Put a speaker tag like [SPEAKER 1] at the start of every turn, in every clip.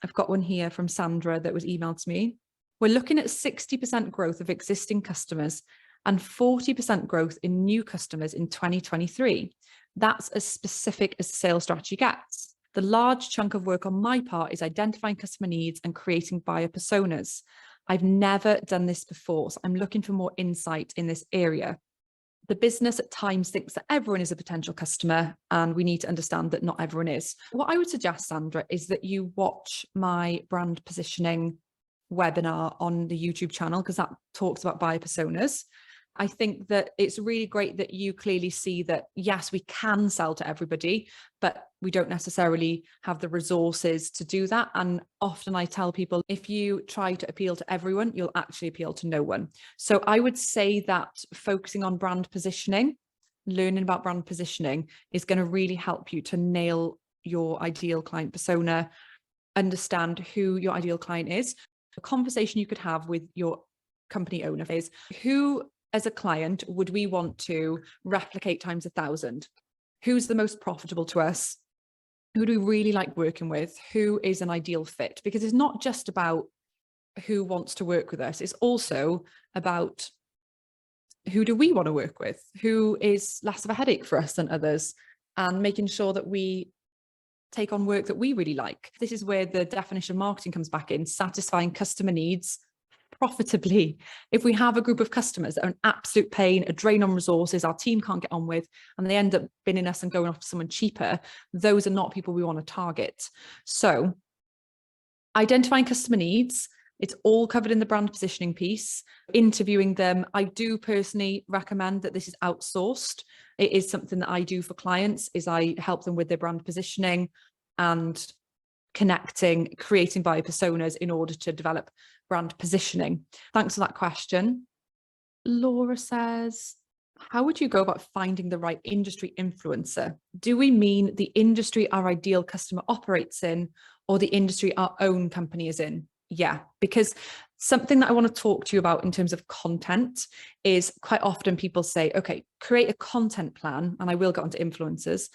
[SPEAKER 1] I've got one here from Sandra that was emailed to me. We're looking at 60% growth of existing customers and 40% growth in new customers in 2023. That's as specific as the sales strategy gets. The large chunk of work on my part is identifying customer needs and creating buyer personas. I've never done this before, so I'm looking for more insight in this area. The business at times thinks that everyone is a potential customer, and we need to understand that not everyone is. What I would suggest, Sandra, is that you watch my brand positioning webinar on the YouTube channel, because that talks about buyer personas. I think that it's really great that you clearly see that, yes, we can sell to everybody, but we don't necessarily have the resources to do that. And often I tell people, if you try to appeal to everyone, you'll actually appeal to no one. So I would say that focusing on brand positioning, learning about brand positioning is going to really help you to nail your ideal client persona, understand who your ideal client is. A conversation you could have with your company owner is, who as a client would we want to replicate times 1,000? Who's the most profitable to us? Who do we really like working with? Who is an ideal fit? Because it's not just about who wants to work with us. It's also about who do we want to work with? Who is less of a headache for us than others? And making sure that we take on work that we really like. This is where the definition of marketing comes back in, satisfying customer needs profitably. If we have a group of customers that are an absolute pain, a drain on resources, our team can't get on with, and they end up binning us and going off to someone cheaper, those are not people we want to target. So identifying customer needs, it's all covered in the brand positioning piece. Interviewing them, I do personally recommend that this is outsourced. It is something that I do for clients, is I help them with their brand positioning and connecting, creating buyer personas in order to develop brand positioning. Thanks for that question. Laura says, how would you go about finding the right industry influencer? Do we mean the industry our ideal customer operates in, or the industry our own company is in? Yeah, because something that I want to talk to you about in terms of content is, quite often people say, okay, create a content plan, and I will get onto influencers.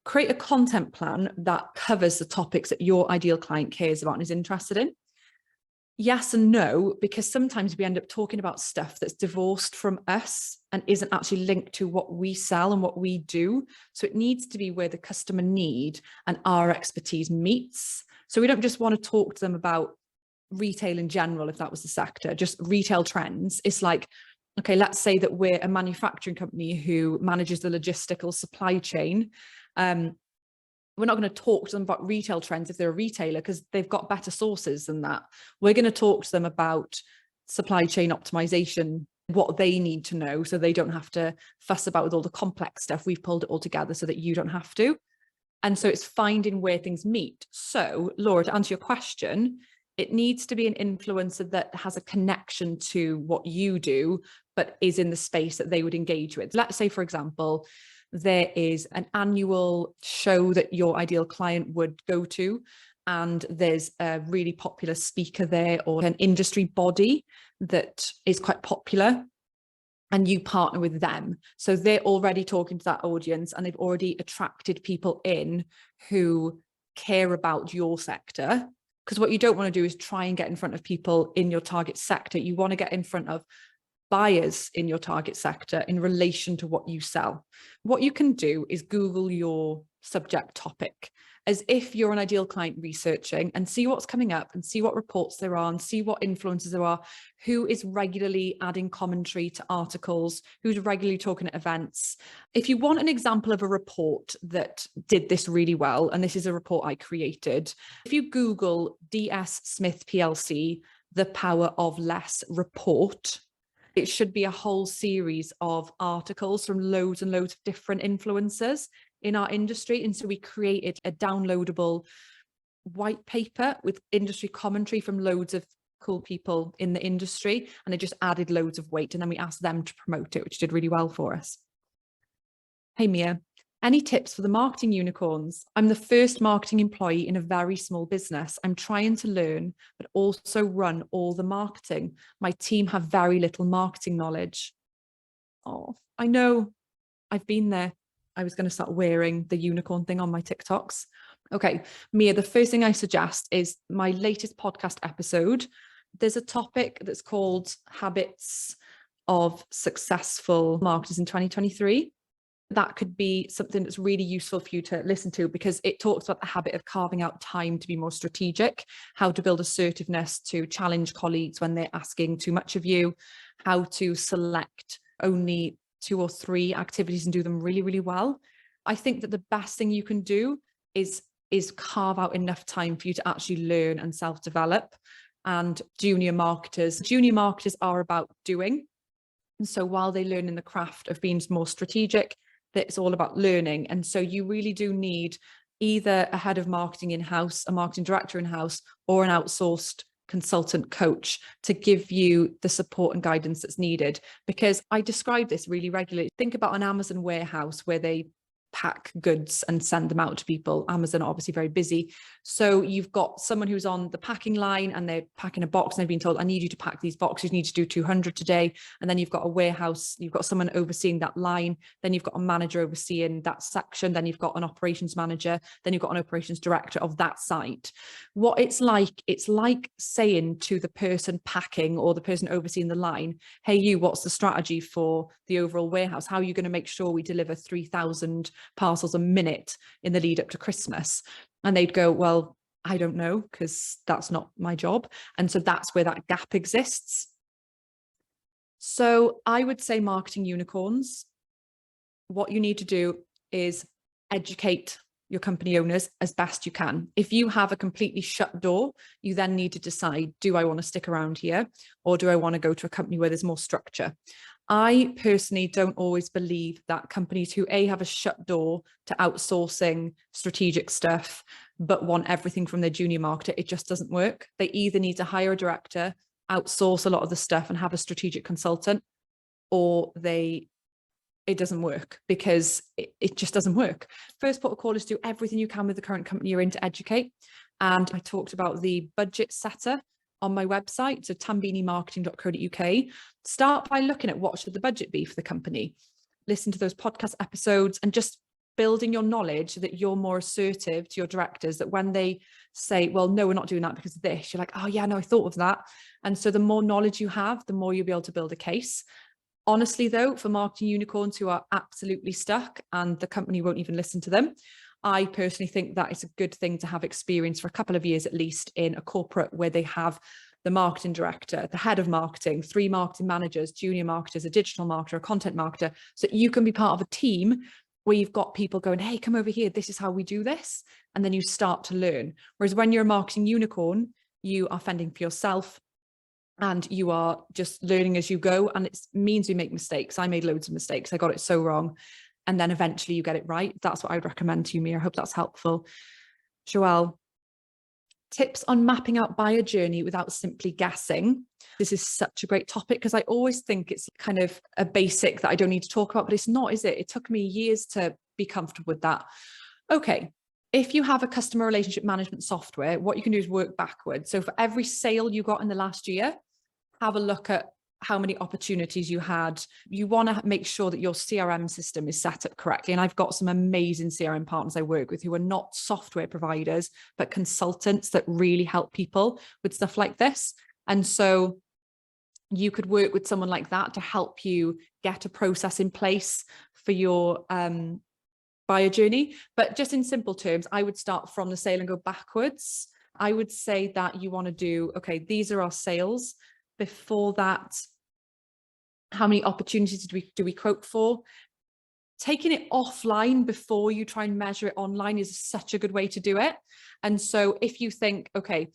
[SPEAKER 1] Create a content plan that covers the topics that your ideal client cares about and is interested in. Yes and no, because sometimes we end up talking about stuff that's divorced from us and isn't actually linked to what we sell and what we do. So it needs to be where the customer need and our expertise meets. So we don't just want to talk to them about retail in general, if that was the sector, just retail trends. It's like, okay, let's say that we're a manufacturing company who manages the logistical supply chain. We're not going to talk to them about retail trends if they're a retailer, because they've got better sources than that. We're going to talk to them about supply chain optimization, what they need to know, so they don't have to fuss about with all the complex stuff. We've pulled it all together so that you don't have to. And so it's finding where things meet. So Laura, to answer your question, it needs to be an influencer that has a connection to what you do, but is in the space that they would engage with. Let's say, for example, there is an annual show that your ideal client would go to, and there's a really popular speaker there, or an industry body that is quite popular, and you partner with them. So they're already talking to that audience, and they've already attracted people in who care about your sector. Because what you don't want to do is try and get in front of people in your target sector. You want to get in front of buyers in your target sector in relation to what you sell. What you can do is Google your subject topic as if you're an ideal client researching, and see what's coming up and see what reports there are and see what influencers there are, who is regularly adding commentary to articles, who's regularly talking at events. If you want an example of a report that did this really well, and this is a report I created, if you Google DS Smith PLC, The Power of Less report, it should be a whole series of articles from loads and loads of different influencers in our industry. And so we created a downloadable white paper with industry commentary from loads of cool people in the industry, and it just added loads of weight. And then we asked them to promote it, which did really well for us. Hey Mia, any tips for the marketing unicorns? I'm the first marketing employee in a very small business. I'm trying to learn, but also run all the marketing. My team have very little marketing knowledge. Oh, I know. I've been there. I was going to start wearing the unicorn thing on my TikToks. Okay, Mia, the first thing I suggest is my latest podcast episode. There's a topic that's called Habits of Successful Marketers in 2023. That could be something that's really useful for you to listen to, because it talks about the habit of carving out time to be more strategic, how to build assertiveness to challenge colleagues when they're asking too much of you, how to select only 2 or 3 activities and do them really, really well. I think that the best thing you can do is carve out enough time for you to actually learn and self-develop. And junior marketers are about doing. And so while they learn in the craft of being more strategic, it's all about learning. And so you really do need either a head of marketing in-house, a marketing director in-house, or an outsourced consultant coach to give you the support and guidance that's needed. Because I describe this really regularly. Think about an Amazon warehouse where they pack goods and send them out to people. Amazon are obviously very busy. So you've got someone who's on the packing line and they're packing a box and they've been told, I need you to pack these boxes, you need to do 200 today. And then you've got a warehouse, you've got someone overseeing that line. Then you've got a manager overseeing that section. Then you've got an operations manager. Then you've got an operations director of that site. What it's like saying to the person packing or the person overseeing the line, hey, you, what's the strategy for the overall warehouse? How are you going to make sure we deliver 3,000 parcels a minute in the lead up to Christmas? And they'd go, well, I don't know, because that's not my job. And so that's where that gap exists. So I would say, marketing unicorns, what you need to do is educate your company owners as best you can. If you have a completely shut door, you then need to decide, do I want to stick around here, or do I want to go to a company where there's more structure? I personally don't always believe that companies who have a shut door to outsourcing strategic stuff, but want everything from their junior marketer, it just doesn't work. They either need to hire a director, outsource a lot of the stuff and have a strategic consultant, or it doesn't work, because it just doesn't work. First port of call is do everything you can with the current company you're in to educate. And I talked about the budget setter on my website, so tambinimarketing.co.uk. Start by looking at what should the budget be for the company. Listen to those podcast episodes and just building your knowledge so that you're more assertive to your directors, that when they say, well, no, we're not doing that because of this, you're like, oh yeah, no, I thought of that. And so the more knowledge you have, the more you'll be able to build a case. Honestly, though, for marketing unicorns who are absolutely stuck and the company won't even listen to them, I personally think that it's a good thing to have experience for a couple of years at least in a corporate where they have the marketing director, the head of marketing, 3 marketing managers, junior marketers, a digital marketer, a content marketer, so you can be part of a team where you've got people going, hey, come over here, this is how we do this. And then you start to learn. Whereas when you're a marketing unicorn, you are fending for yourself and you are just learning as you go. And it means we make mistakes. I made loads of mistakes. I got it so wrong. And then eventually you get it right. That's what I would recommend to you, Mia. I hope that's helpful. Joelle, tips on mapping out buyer journey without simply guessing. This is such a great topic because I always think it's kind of a basic that I don't need to talk about, but it's not, is it? It took me years to be comfortable with that. Okay. If you have a customer relationship management software, what you can do is work backwards. So for every sale you got in the last year, have a look at how many opportunities you had. You want to make sure that your CRM system is set up correctly. And I've got some amazing CRM partners I work with who are not software providers, but consultants that really help people with stuff like this. And so you could work with someone like that to help you get a process in place for your buyer journey. But just in simple terms, I would start from the sale and go backwards. I would say that you want to do, okay, these are our sales. Before that, how many opportunities do we quote for? Taking it offline before you try and measure it online is such a good way to do it. And so if you think, okay,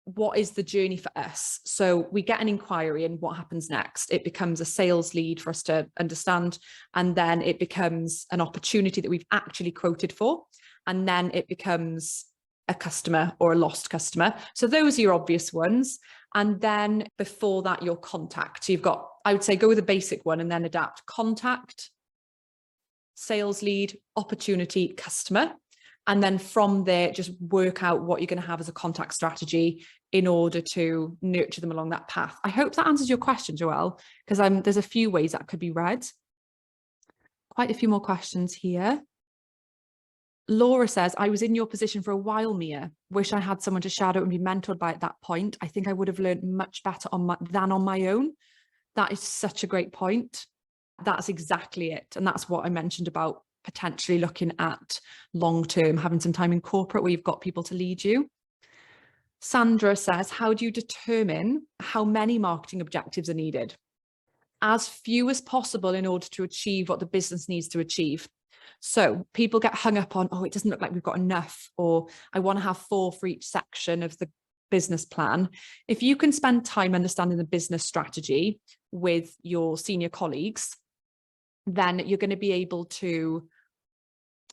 [SPEAKER 1] what is the journey for us? So we get an inquiry and what happens next? It becomes a sales lead for us to understand. And then it becomes an opportunity that we've actually quoted for. And then it becomes a customer or a lost customer. So those are your obvious ones. And then before that, your contact. So you've got, I would say, go with a basic one and then adapt: contact, sales lead, opportunity, customer. And then from there, just work out what you're going to have as a contact strategy in order to nurture them along that path. I hope that answers your question, Joelle, because there's a few ways that could be read. Quite a few more questions here. Laura says, I was in your position for a while, Mia. Wish I had someone to shadow and be mentored by at that point. I think I would have learned much better than on my own. That is such a great point. That's exactly it. And that's what I mentioned about potentially looking at long-term, having some time in corporate where you've got people to lead you. Sandra says, how do you determine how many marketing objectives are needed? As few as possible in order to achieve what the business needs to achieve. So people get hung up on, oh, it doesn't look like we've got enough, or I want to have 4 for each section of the business plan. If you can spend time understanding the business strategy with your senior colleagues, then you're going to be able to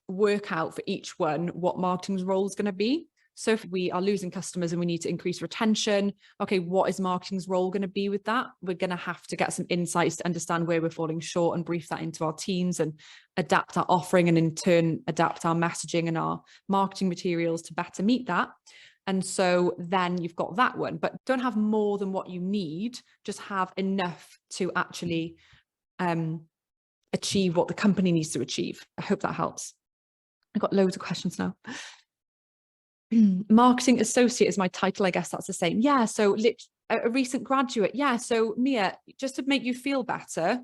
[SPEAKER 1] work out for each one what marketing's role is going to be. So if we are losing customers and we need to increase retention, okay, what is marketing's role going to be with that? We're going to have to get some insights to understand where we're falling short and brief that into our teams and adapt our offering, and in turn adapt our messaging and our marketing materials to better meet that. And so then you've got that one, but don't have more than what you need, just have enough to actually achieve what the company needs to achieve. I hope that helps. I've got loads of questions now. Marketing associate is my title. I guess that's the same. Yeah. So a recent graduate. Yeah. So Mia, just to make you feel better,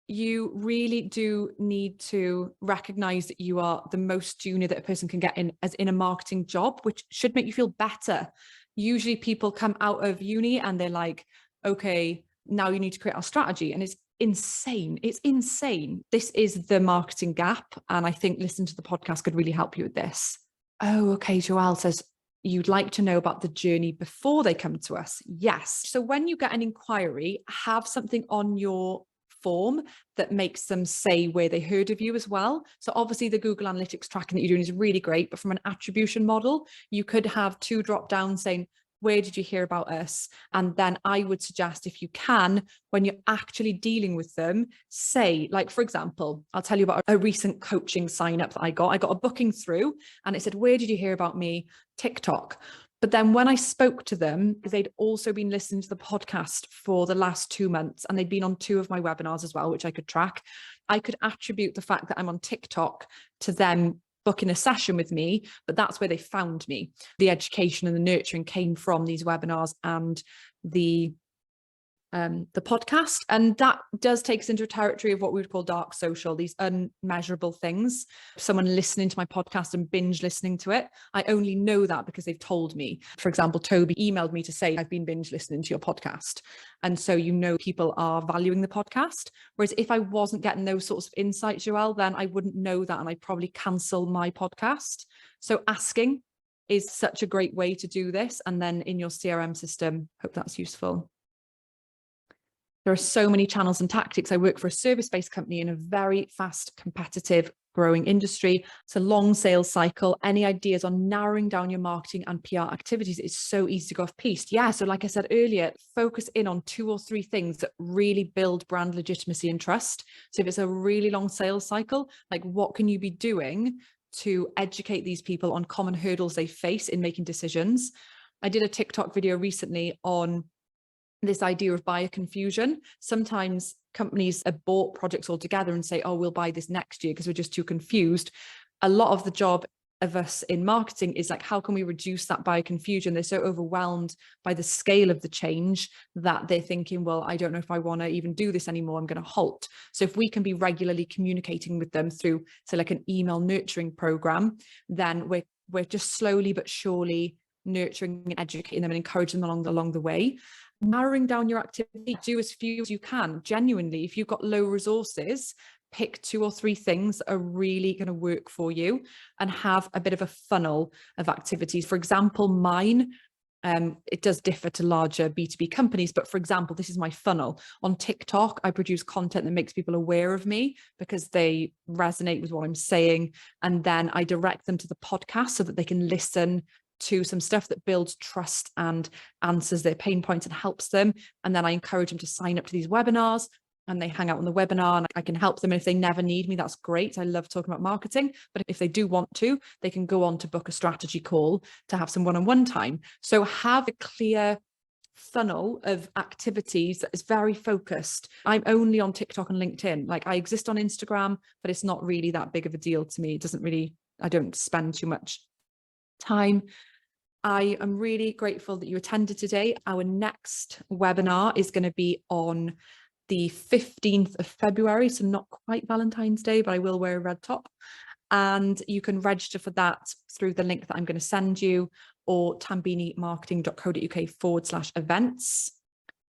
[SPEAKER 1] you really do need to recognize that you are the most junior that a person can get in a marketing job, which should make you feel better. Usually people come out of uni and they're like, okay, now you need to create our strategy. And it's insane. It's insane. This is the marketing gap. And I think listening to the podcast could really help you with this. Oh, okay. Joelle says, you'd like to know about the journey before they come to us. Yes. So when you get an inquiry, have something on your form that makes them say where they heard of you as well. So obviously the Google Analytics tracking that you're doing is really great, but from an attribution model, you could have 2 drop downs saying, where did you hear about us? And then I would suggest, if you can, when you're actually dealing with them, say, like, for example, I'll tell you about a recent coaching sign up that I got a booking through and it said, where did you hear about me? TikTok. But then when I spoke to them, they'd also been listening to the podcast for the last 2 months, and they'd been on 2 of my webinars as well, which I could track. I could attribute the fact that I'm on TikTok to them booking a session with me, but that's where they found me. The education and the nurturing came from these webinars and the podcast. And that does take us into a territory of what we would call dark social, these unmeasurable things. Someone listening to my podcast and binge listening to it, I only know that because they've told me. For example, Toby emailed me to say, I've been binge listening to your podcast. And so, people are valuing the podcast. Whereas if I wasn't getting those sorts of insights, Joelle, then I wouldn't know that and I'd probably cancel my podcast. So asking is such a great way to do this. And then in your CRM system, hope that's useful. There are so many channels and tactics. I work for a service-based company in a very fast, competitive, growing industry. It's a long sales cycle. Any ideas on narrowing down your marketing and PR activities? It's so easy to go off piste. Yeah. So like I said earlier, focus in on 2 or 3 things that really build brand legitimacy and trust. So if it's a really long sales cycle, like what can you be doing to educate these people on common hurdles they face in making decisions? I did a TikTok video recently on this idea of buyer confusion. Sometimes companies abort projects altogether and say, oh, we'll buy this next year because we're just too confused. A lot of the job of us in marketing is like, how can we reduce that buyer confusion? They're so overwhelmed by the scale of the change that they're thinking, well, I don't know if I want to even do this anymore. I'm going to halt. So if we can be regularly communicating with them through, say, like an email nurturing program, then we're just slowly but surely nurturing and educating them and encouraging them along the way. Narrowing down your activity, do as few as you can. Genuinely, if you've got low resources, pick 2 or 3 things that are really going to work for you and have a bit of a funnel of activities. For example, mine, it does differ to larger B2B companies, but for example, this is my funnel. On TikTok, I produce content that makes people aware of me because they resonate with what I'm saying. And then I direct them to the podcast so that they can listen to some stuff that builds trust and answers their pain points and helps them. And then I encourage them to sign up to these webinars and they hang out on the webinar and I can help them. And if they never need me, that's great. I love talking about marketing, but if they do want to, they can go on to book a strategy call to have some one-on-one time. So have a clear funnel of activities that is very focused. I'm only on TikTok and LinkedIn. Like I exist on Instagram, but it's not really that big of a deal to me. It doesn't really I don't spend too much time. I am really grateful that you attended today. Our next webinar is going to be on the 15th of February, so not quite Valentine's Day, but I will wear a red top. And you can register for that through the link that I'm going to send you, or tambinimarketing.co.uk/events.